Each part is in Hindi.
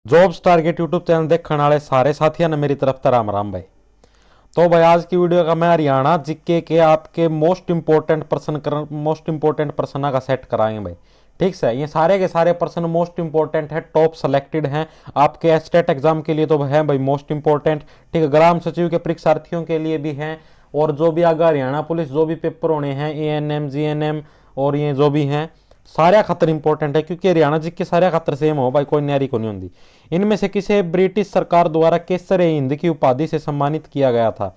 जॉब्स टारगेट यूट्यूब चैनल देखने वाले सारे साथियों ने मेरी तरफ से राम राम भाई। तो भाई आज की वीडियो का मैं हरियाणा जीके के आपके मोस्ट इंपोर्टेंट पर्सन का सेट कराएंगे भाई। ठीक से ये सारे के सारे पर्सन मोस्ट इंपोर्टेंट है, टॉप सेलेक्टेड हैं आपके एस्टेट एग्जाम के लिए तो है भाई मोस्ट इंपोर्टेंट। ठीक है, ग्राम सचिव के परीक्षार्थियों के लिए भी हैं और जो भी आगे हरियाणा पुलिस जो भी पेपर होने हैं एएनएम जीएनएम और ये जो भी हैं सारे खातर इंपॉर्टेंट है, क्योंकि हरियाणा जी के सारे खातर सेम हो भाई, कोई न्यारी को नहीं होती। इनमें से किसे ब्रिटिश सरकार द्वारा केसर ए हिंद की उपाधि से सम्मानित किया गया था।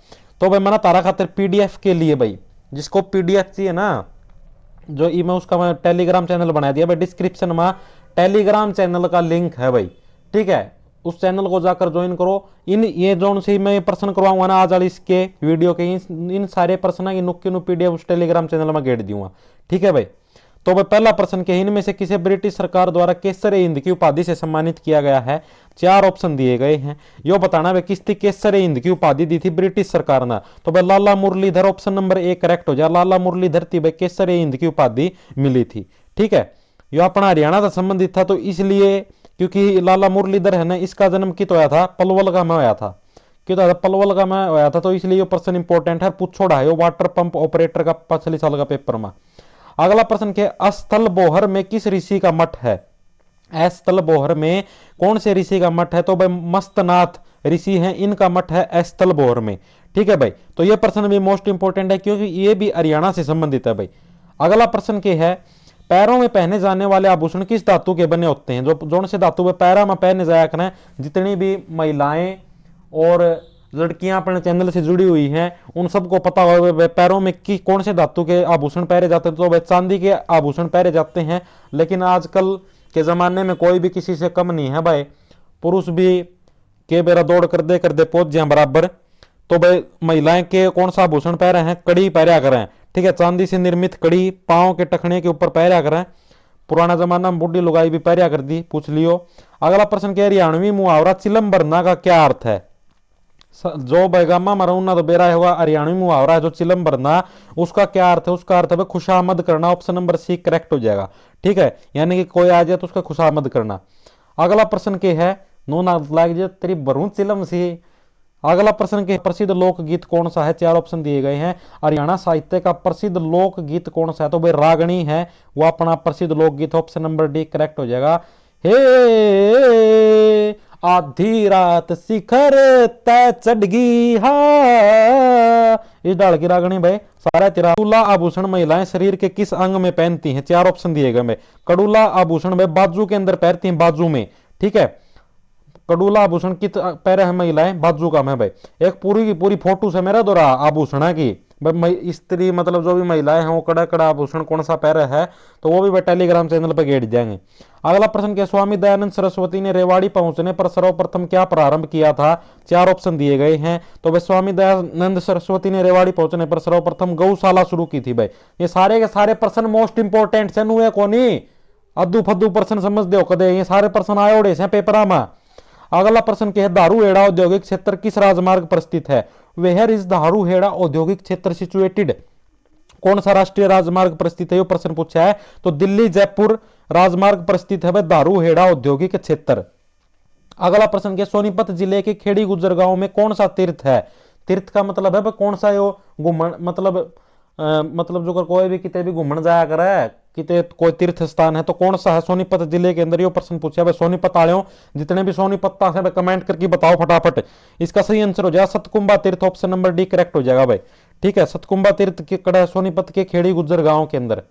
तो भाई मना तारा खातर पीडीएफ के लिए भाई, जिसको पीडीएफ चाहिए ना, जो मैं उसका मैं टेलीग्राम चैनल बना दिया भाई, डिस्क्रिप्शन में टेलीग्राम चैनल का लिंक है भाई। ठीक है, उस चैनल को जाकर ज्वाइन करो। इन ये जोन से मैं प्रश्न करवाऊंगा ना आज वाले इसके वीडियो के, इन सारे प्रश्न की नुक्की नु पीडीएफ उस टेलीग्राम चैनल में गेट दूंगा। ठीक है भाई, तो भाई पहला प्रश्न के इनमें से किसे ब्रिटिश सरकार द्वारा केसर ए हिंद की उपाधि से सम्मानित किया गया है। चार ऑप्शन दिए गए हैं, यो बताना भाई किसकी केसर ए हिंद की उपाधि दी थी ब्रिटिश सरकार ने। तो भाई Lala Murlidhar option number A correct हो जाए। लाला मुरलीधर थी भाई केसर ए हिंद की उपाधि मिली थी। ठीक है, यो अपना हरियाणा से संबंधित था, तो इसलिए क्योंकि लाला मुरलीधर है ना, इसका जन्म कित होया था, पलवल का में होया था। क्यों था पलवल का में होया था, तो इसलिए ये प्रश्न इंपॉर्टेंट है, पूछोड़ा है वाटर पंप ऑपरेटर का पिछले साल का पेपर में। अगला प्रश्न के अस्थल बोहर में किस ऋषि का मठ है। अस्थल बोहर में कौन से ऋषि का मठ है। तो भाई मस्तनाथ ऋषि हैं, इनका मठ है अस्थल बोहर में। ठीक है भाई, तो यह प्रश्न भी मोस्ट इंपोर्टेंट है क्योंकि ये भी हरियाणा से संबंधित है भाई। अगला प्रश्न के है पैरों में पहने जाने वाले आभूषण किस धातु के बने होते हैं। जो जोन से धातु में पैरा में पहने जाया करें, जितनी भी महिलाएं और लड़कियां अपने चैनल से जुड़ी हुई हैं उन सबको पता होगा पैरों में कि कौन से धातु के आभूषण पहने जाते हैं। तो भाई चांदी के आभूषण पहने जाते हैं, लेकिन आजकल के जमाने में कोई भी किसी से कम नहीं है भाई, पुरुष भी के बेरा दौड़ कर दे पहुंच जाए बराबर। तो भाई महिलाएं के कौन सा आभूषण पहरे हैं, कड़ी पहरा करें। ठीक है, चांदी से निर्मित कड़ी पांव के टखने के ऊपर पहरा करें। पुराना जमाना में बुढ़ी लुगाई भी पहरा कर दी, पूछ लियो। अगला प्रश्न क्या, हरियाणवी मुहावरा चिलम भरना का क्या अर्थ है। जो बैगामा मरऊना तो बेरा होगा हरियाणवी मुहावरा है जो चिलम भरना, उसका क्या अर्थ है। उसका अर्थ है खुशामद करना। ऑप्शन नंबर सी करेक्ट हो जाएगा। ठीक है, यानी कि कोई आ जाए तो उसका खुशामद करना। अगला प्रश्न के है नो ना लाग जाए तेरी भरू चिलम सी। अगला प्रश्न के प्रसिद्ध लोकगीत कौन सा है। चार ऑप्शन दिए गए हैं, हरियाणा साहित्य का प्रसिद्ध लोकगीत कौन सा है। तो भाई रागणी है वो अपना प्रसिद्ध लोकगीत। ऑप्शन नंबर डी करेक्ट हो जाएगा। हे आधी रात शिखर तय चढ़गी हा, इस डाल की रागणी भाई सारा तेरा। कड़ूला आभूषण महिलाएं शरीर के किस अंग में पहनती हैं। चार ऑप्शन दिए गए। कड़ूला आभूषण भाई बाजू के अंदर पहनती हैं, बाजू में। ठीक है, कड़ूला आभूषण कित पैर है महिलाएं, बाजू का में भाई। एक पूरी की पूरी फोटो से मेरा दोरा आभूषण है की भाई स्त्री मतलब जो भी महिलाएं हैं वो कड़ा कड़ा आभूषण कौन सा पैर है, तो वो भी टेलीग्राम चैनल पर गेट जाएंगे। अगला प्रश्न क्या, स्वामी दयानंद सरस्वती ने रेवाड़ी पहुंचने पर सर्वप्रथम क्या प्रारंभ किया था। चार ऑप्शन दिए गए हैं। तो भाई स्वामी दयानंद सरस्वती ने रेवाड़ी पहुंचने पर सर्वप्रथम गौशाला शुरू की थी भाई। ये सारे के सारे प्रश्न मोस्ट इंपोर्टेंट से नुए कोनी अद्दू फद्दू प्रश्न समझ दो कदे, ये सारे प्रश्न आए ओडे से पेपरा में। अगला प्रश्न क्या है, दारूहेड़ा औद्योगिक क्षेत्र किस राजमार्ग पर स्थित है। वेयर इज दारूहेड़ा औद्योगिक क्षेत्र सिचुएटेड, कौन सा राष्ट्रीय राजमार्ग पर स्थित है, ये प्रश्न पूछा है। तो दिल्ली जयपुर राजमार्ग पर स्थित है दारूहेड़ा औद्योगिक क्षेत्र। अगला प्रश्न क्या, सोनीपत जिले के खेड़ी गुजर गांव में कौन सा तीर्थ है। तीर्थ का मतलब है कौन सा यो घूमन मतलब जो कोई भी किते भी घूमन जाया करे, किते कोई तीर्थ स्थान है तो कौन सा है। सोनीपत जिले के अंदर ये प्रश्न पूछा भाई। सोनीपत आलियों जितने भी सोनीपत से कमेंट करके बताओ फटाफट। इसका सही आंसर हो जाएगा सतकुंबा तीर्थ। ऑप्शन नंबर डी करेक्ट हो जाएगा भाई। ठीक है, सतकुंबा तीर्थ के कड़ा सोनीपत के खेड़ी गुजर गांव के अंदर।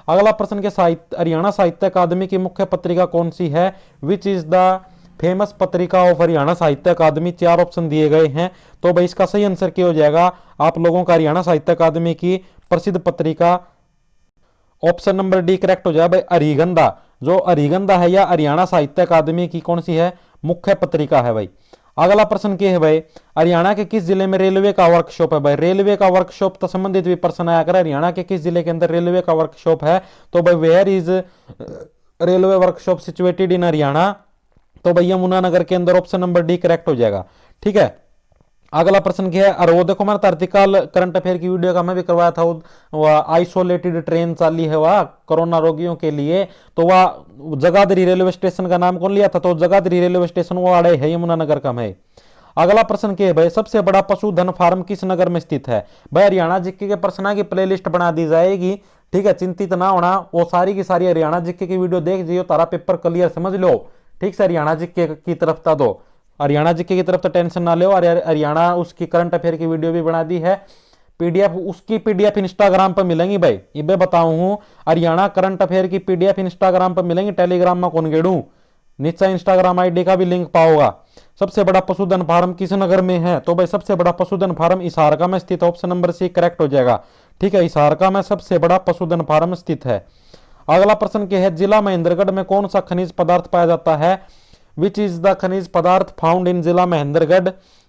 अगला प्रश्न के साहित्य हरियाणा साहित्य अकादमी की मुख्य पत्रिका कौन सी है। विच इज द फेमस पत्रिका ऑफ हरियाणा साहित्य अकादमी। चार ऑप्शन दिए गए हैं। तो भाई इसका सही आंसर क्या हो जाएगा आप लोगों का, हरियाणा साहित्य अकादमी की प्रसिद्ध पत्रिका। ऑप्शन नंबर डी करेक्ट हो जाए भाई अरिगंधा। जो अरिगंधा है या हरियाणा साहित्य अकादमी की कौन सी है, मुख्य पत्रिका है भाई। अगला प्रश्न क्या है भाई, हरियाणा के किस जिले में रेलवे का वर्कशॉप है भाई। रेलवे का वर्कशॉप तो संबंधित भी प्रश्न आया कर, हरियाणा के किस जिले के अंदर रेलवे का वर्कशॉप है। तो भाई where is railway workshop situated in Haryana. तो भाई यमुनानगर के अंदर। ऑप्शन नंबर डी करेक्ट हो जाएगा। ठीक है, अगला प्रश्न क्या है, और वो देखो मैंने तर्तिकाल करंट अफेयर की वीडियो का मैं भी करवाया था, वह आइसोलेटेड ट्रेन चाली है वह कोरोना रोगियों के लिए, तो वह जगाधरी रेलवे स्टेशन का नाम कौन लिया था, तो जगाधरी रेलवे स्टेशन वो आड़े है, यमुनानगर का है। अगला प्रश्न क्या है भाई, सबसे बड़ा पशुधन फार्म किस नगर में स्थित है। भाई हरियाणा जीके के प्रश्न की प्लेलिस्ट बना दी जाएगी, ठीक है, चिंतित ना होना, वो सारी की सारी हरियाणा जीके की वीडियो देख जियो, तारा पेपर क्लियर समझ लो, ठीक से। हरियाणा जीके की तरफ था, दो हरियाणा जीके की तरफ तो टेंशन ना लो, और हरियाणा उसकी करंट अफेयर की वीडियो भी बना दी है, पीडीएफ उसकी पीडीएफ इंस्टाग्राम पर मिलेंगी भाई, ये मैं बताऊं हूं, हरियाणा करंट अफेयर की पीडीएफ इंस्टाग्राम पर मिलेंगी, टेलीग्राम में कौन गेड़ू, नीचे इंस्टाग्राम आईडी का भी लिंक पाओगा। सबसे बड़ा पशुधन फार्म किस नगर में है, तो भाई सबसे बड़ा पशुधन फार्म हिसारका में स्थित है, ऑप्शन नंबर सी करेक्ट हो जाएगा, ठीक है, हिसारका में सबसे बड़ा पशुधन फार्म स्थित है। अगला प्रश्न क्या है, जिला महेंद्रगढ़ में कौन सा खनिज पदार्थ पाया जाता है, विच इज द खनिज पदार्थ फाउंड इन जिला महेंद्रगढ़।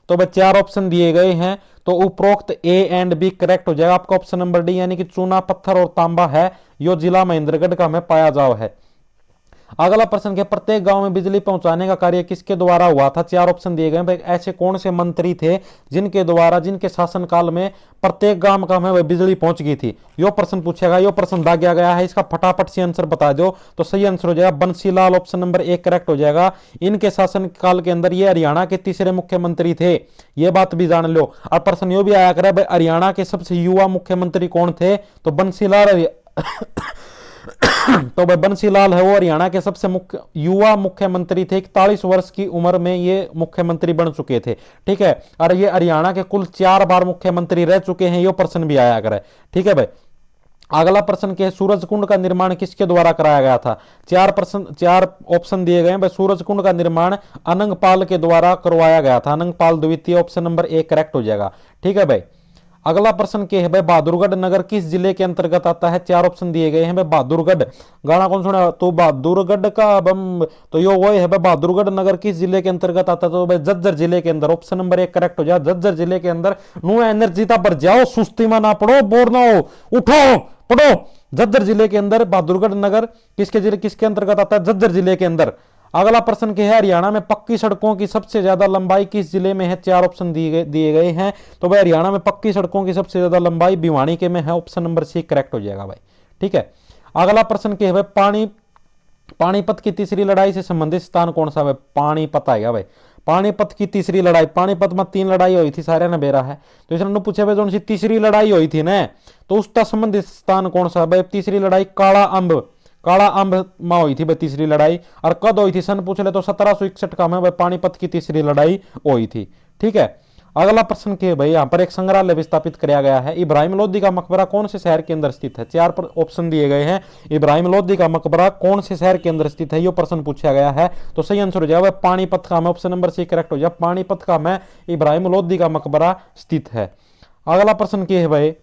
तो भाई 4 ऑप्शन दिए गए हैं, तो उपरोक्त ए एंड बी करेक्ट हो जाएगा आपका, ऑप्शन नंबर डी यानी कि चूना, पत्थर और तांबा है, यो जिला महेंद्रगढ़ का में पाया जाओ है। अगला प्रश्न के, प्रत्येक गांव में बिजली पहुंचाने का कार्य किसके द्वारा हुआ था। 4 ऑप्शन दिए गए, ऐसे कौन से मंत्री थे जिनके द्वारा, जिनके शासनकाल में प्रत्येक गांव का में बिजली पहुंच गई थी। यो प्रश्न पूछेगा, यो प्रश्न दागा गया है, इसका फटाफट से आंसर बता दो, तो सही आंसर हो जाएगा बंसीलाल, ऑप्शन नंबर 1 करेक्ट हो जाएगा। इनके शासनकाल के अंदर ये हरियाणा के तीसरे मुख्यमंत्री थे, ये बात भी जान लो। और प्रश्न यो भी आया करे, भाई हरियाणा के सबसे युवा मुख्यमंत्री कौन थे, तो बंसीलाल तो भाई बंसीलाल है वो हरियाणा के सबसे युवा मुख्यमंत्री थे, 41 वर्ष की उम्र में ये मुख्यमंत्री बन चुके थे, ठीक है, और ये हरियाणा के कुल 4 बार मुख्यमंत्री रह चुके हैं, ये प्रश्न भी आया करे, ठीक है भाई। अगला प्रश्न क्या है, सूरज कुंड का निर्माण किसके द्वारा कराया गया था। 4 ऑप्शन दिए गए हैं भाई, सूरज कुंड का निर्माण अनंगपाल के द्वारा करवाया गया था, अनंगपाल द्वितीय, ऑप्शन नंबर 1 करेक्ट हो जाएगा, ठीक है भाई। अगला प्रश्न क्या है भाई, बहादुरगढ़ नगर किस जिले के अंतर्गत आता है। 4 ऑप्शन दिए गए हैं भाई, बहादुरगढ़ गाना कौन सुना, तो बहादुरगढ़ का बम, तो यो वो है भाई, बहादुरगढ़ नगर किस जिले के अंतर्गत आता है, तो भाई झज्जर जिले के अंदर, ऑप्शन नंबर 1 करेक्ट हो जाए, झज्जर जिले के अंदर। नो एनर्जी था पर जाओ, सुस्ती में ना पड़ो, बोर ना हो, उठो पढ़ो। झज्जर जिले के अंदर बहादुरगढ़ नगर किसके अंतर्गत आता है, झज्जर जिले के अंदर। अगला प्रश्न क्या है, हरियाणा में पक्की सड़कों की सबसे ज्यादा लंबाई किस जिले में है। 4 ऑप्शन दिए गए हैं, तो भाई हरियाणा में पक्की सड़कों की सबसे ज्यादा लंबाई भिवानी के में है, ऑप्शन नंबर सी करेक्ट हो जाएगा भाई, ठीक है। अगला प्रश्न क्या है भाई, पानीपत की तीसरी लड़ाई से संबंधित स्थान कौन सा है। पानीपत आएगा भाई, पानीपत की तीसरी लड़ाई, पानीपत में 3 लड़ाई हुई थी, सारे ने बेरा है, तो इसने पूछे भाई जो सी तीसरी लड़ाई हुई थी ना, तो उसका संबंधित स्थान कौन सा भाई। तीसरी लड़ाई काला अंब में हुई थी भाई तीसरी लड़ाई, और कद हुई थी सन पूछ ले तो 1761 का में भाई पानीपत की तीसरी लड़ाई हुई थी, ठीक है। अगला प्रश्न क्या है भाई, यहाँ पर एक संग्रहालय भी स्थापित किया गया है, इब्राहिम लोधी का मकबरा कौन से शहर के अंदर स्थित है। 4 पर ऑप्शन दिए गए हैं, इब्राहिम लोधी का मकबरा कौन से शहर के अंदर स्थित है, ये प्रश्न पूछा गया है, तो सही आंसर हो जाएगा पानीपत का में, ऑप्शन नंबर सी करेक्ट हो जाए, पानीपत का में इब्राहिम लोधी का मकबरा स्थित है। अगला प्रश्न क्या है भाई,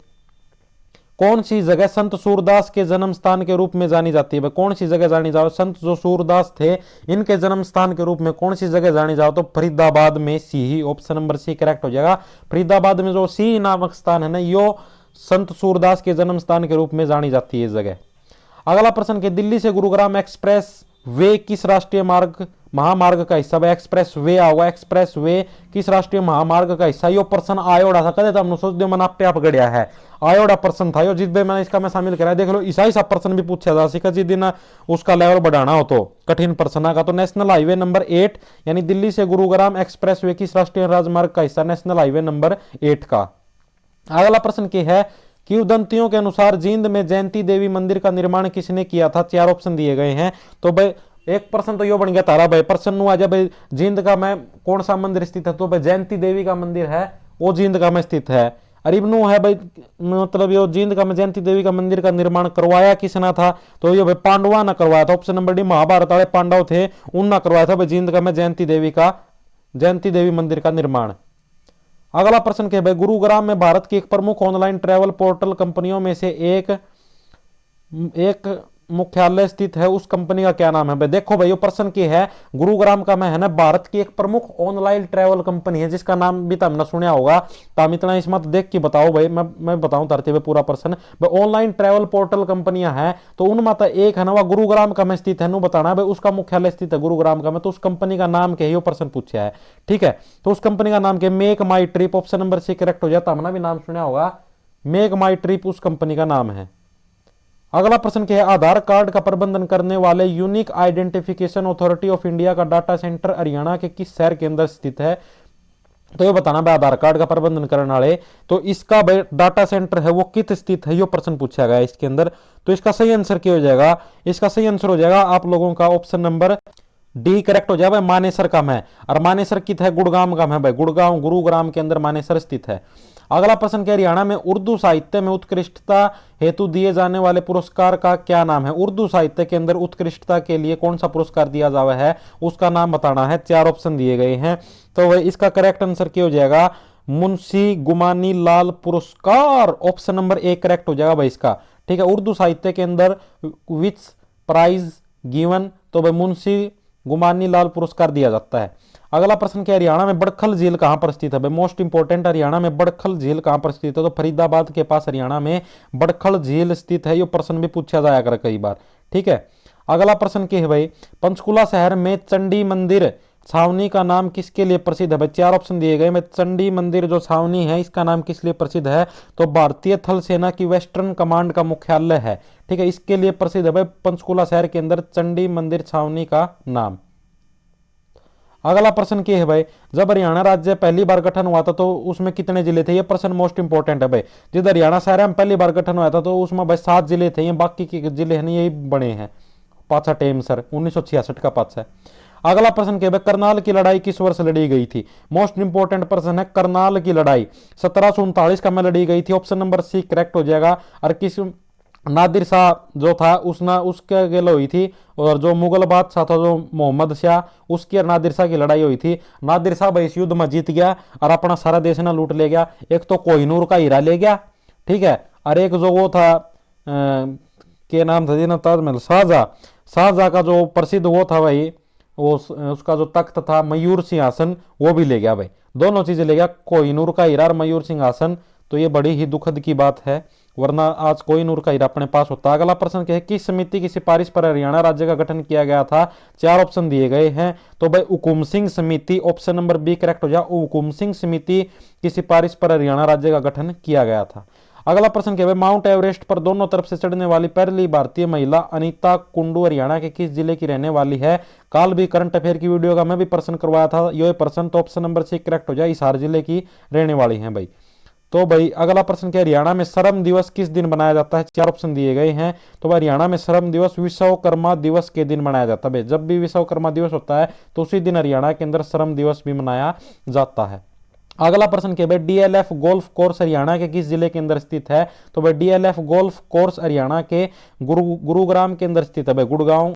कौन सी जगह संत सूरदास के जन्म स्थान के रूप में जानी जाती है। कौन सी जगह जानी जाओ, संत जो सूरदास थे इनके जन्म स्थान के रूप में कौन सी जगह जानी जाओ, तो फरीदाबाद में सीही, ऑप्शन नंबर सी करेक्ट हो जाएगा। फरीदाबाद में जो सीही नामक स्थान है ना, यो संत सूरदास के जन्म स्थान के रूप में जानी जाती है जगह। अगला प्रश्न के, दिल्ली से गुरुग्राम एक्सप्रेस वे किस राष्ट्रीय महामार्ग का हिस्सा है। एक्सप्रेस वे आओगा, एक्सप्रेस वे किस राष्ट्रीय महामार्ग का हिस्सा। यो प्रश्न आयोड़ा था, कदे हमने सोच दियो मन आप पे आप गड़िया है, आयोड़ा प्रश्न था यो, जिस भी मैंने इसका मैं शामिल कराया, देख लो ईसा सा प्रश्न भी पूछा जा सका, जिस दिन उसका लेवल बढ़ाना हो तो कठिन प्रश्न का। तो नेशनल हाईवे नंबर 8 यानी दिल्ली से गुरुग्राम एक्सप्रेस वे किस राष्ट्रीय राजमार्ग का हिस्सा, नेशनल हाईवे नंबर 8 का। अगला प्रश्न क्या है, किंवदंतियों के अनुसार जींद में जयंती देवी मंदिर का निर्माण किसने किया था। 4 ऑप्शन दिए गए हैं, तो भाई एक प्रश्न तो यो बन गया तारा भाई, प्रश्न आ जाए भाई जींद का में कौन सा मंदिर स्थित है, तो भाई जयंती देवी का मंदिर है वो जींद का में स्थित है। अरिबनु है भाई, मतलब यो जींद का में जयंती देवी का मंदिर का निर्माण करवाया किसने था, तो ये भाई पांडवा ने करवाया था, ऑप्शन नंबर डी महाभारत वाले पांडव थे उनने करवाया था भाई जींद का में जयंती देवी मंदिर का निर्माण। अगला प्रश्न क्या है, गुरुग्राम में भारत की एक प्रमुख ऑनलाइन ट्रैवल पोर्टल कंपनियों में से एक मुख्यालय स्थित है उस कंपनी का क्या नाम है भाई। देखो भाई, ये प्रश्न की है गुरुग्राम का, मैं है ना भारत की एक प्रमुख ऑनलाइन ट्रैवल कंपनी है जिसका नाम भी तुमने सुना होगा। तो हम इतना इसमें तो देख के बताओ भाई, मैं बताऊं तरतीब पूरा प्रश्न भाई। ऑनलाइन ट्रैवल पोर्टल कंपनियां हैं तो उनमें तो एक है ना वह गुरुग्राम का में स्थित है, नु बताना भाई उसका मुख्यालय स्थित है गुरुग्राम का में, तो उस कंपनी का नाम क्या है, ये प्रश्न पूछा है। ठीक है, तो उस कंपनी का नाम क्या है, make my trip. Option number C correct हो जाता, हमने भी नाम सुना होगा, मेक माई ट्रिप उस कंपनी का नाम है। अगला प्रश्न क्या है, आधार कार्ड का प्रबंधन करने वाले unique identification authority of India का डाटा सेंटर हरियाणा के किस शहर के अंदर स्थित है। तो ये बताना भाई, आधार कार्ड का प्रबंधन करने वाले तो इसका डाटा सेंटर है वो कित स्थित है, ये प्रश्न पूछा गया इसके अंदर। तो इसका सही आंसर क्या हो जाएगा, इसका सही आंसर हो जाएगा आप लोगों का ऑप्शन नंबर डी करेक्ट हो जाए भाई, मानेसर का है। और मानेसर कित है, गुड़गांव का है भाई, गुड़गांव गुरुग्राम के अंदर मानेसर स्थित है। अगला प्रश्न क्या, हरियाणा में उर्दू साहित्य में उत्कृष्टता हेतु दिए जाने वाले पुरस्कार का क्या नाम है। उर्दू साहित्य के अंदर उत्कृष्टता के लिए कौन सा पुरस्कार दिया जावा है, उसका नाम बताना है। 4 ऑप्शन दिए गए हैं, तो वह इसका करेक्ट आंसर क्या हो जाएगा, मुंशी गुमानी लाल पुरस्कार। ऑप्शन नंबर ए करेक्ट हो जाएगा भाई इसका। ठीक है, उर्दू साहित्य के अंदर विच प्राइज गिवन, तो भाई मुंशी गुमानी लाल पुरस्कार दिया जाता है। अगला प्रश्न क्या, हरियाणा में बड़खल झील कहां पर स्थित है भाई, मोस्ट इंपोर्टेंट, हरियाणा में बड़खल झील कहां पर स्थित है। तो फरीदाबाद के पास हरियाणा में बड़खल झील स्थित है, ये प्रश्न भी पूछा जाया कर कई बार। ठीक है, अगला प्रश्न क्या है भाई, पंचकुला शहर में चंडी मंदिर छावनी का नाम किसके लिए प्रसिद्ध है भाई। 4 ऑप्शन दिए गए में, चंडी मंदिर जो छावनी है इसका नाम किस लिए प्रसिद्ध है, तो भारतीय थल सेना की वेस्टर्न कमांड का मुख्यालय है। ठीक है, इसके लिए प्रसिद्ध है भाई पंचकुला शहर के अंदर चंडी मंदिर छावनी का नाम। अगला प्रश्न क्या है भाई, जब हरियाणा राज्य पहली बार गठन हुआ था तो उसमें कितने जिले थे, ये प्रश्न मोस्ट इंपोर्टेंट है भाई। जिधर हरियाणा शहर में पहली बार गठन हुआ था तो उसमें भाई 7 जिले थे, ये बाकी के जिले हैं यही बने हैं। पाछा टेम सर 1966 का पाछा है। अगला प्रश्न क्या है, करनाल की लड़ाई किस वर्ष लड़ी गई थी। मोस्ट इंपोर्टेंट प्रश्न है, करनाल की लड़ाई 1739 का में लड़ी गई थी। ऑप्शन नंबर सी करेक्ट हो जाएगा। और किस नादिर शाह जो था उसके गेलो हुई थी, और जो मुगल बादशाह था जो मोहम्मद शाह उसकी और नादिर शाह की लड़ाई हुई थी। नादिर शाह भाई इस युद्ध में जीत गया और अपना सारा देश ना लूट ले गया। एक तो कोहिनूर का हीरा ले गया, ठीक है, और एक जो वो था के नाम था ना ताजमहल, शाहजहाँ का जो प्रसिद्ध वो था भाई, वो उसका जो तख्त था मयूर सिंहासन वो भी ले गया भाई। दोनों चीजें ले गया, कोहिनूर का हीरा और मयूर सिंहासन। तो ये बड़ी ही दुखद की बात है, वरना आज कोहिनूर का हीरा अपने पास होता। अगला प्रश्न क्या है, किस समिति की सिफारिश पर हरियाणा राज्य का गठन किया गया था। 4 ऑप्शन दिए गए हैं, तो भाई हुकुम सिंह समिति, ऑप्शन नंबर बी करेक्ट हो जाए। हुकुम सिंह समिति की सिफारिश पर हरियाणा राज्य का गठन किया गया था। अगला प्रश्न क्या है, माउंट एवरेस्ट पर दोनों तरफ से चढ़ने वाली पहली भारतीय महिला अनीता कुंडू हरियाणा के किस जिले की रहने वाली है। काल भी करंट अफेयर की वीडियो का मैं भी प्रश्न करवाया था, ये प्रश्न तो ऑप्शन नंबर सी करेक्ट हो जाए, हिसार जिले की रहने वाली है भाई। तो भाई अगला प्रश्न क्या, हरियाणा में श्रम दिवस किस दिन मनाया जाता है। 4 ऑप्शन दिए गए हैं, तो भाई हरियाणा में श्रम दिवस विश्वकर्मा दिवस के दिन मनाया जाता है। जब भी विश्वकर्मा दिवस होता है तो उसी दिन हरियाणा के अंदर श्रम दिवस भी मनाया जाता है। अगला प्रश्न क्या है, डीएलएफ गोल्फ कोर्स हरियाणा के किस जिले के अंदर स्थित है। तो भाई डीएलएफ गोल्फ कोर्स हरियाणा के गुरुग्राम के अंदर स्थित है भाई, गुड़गांव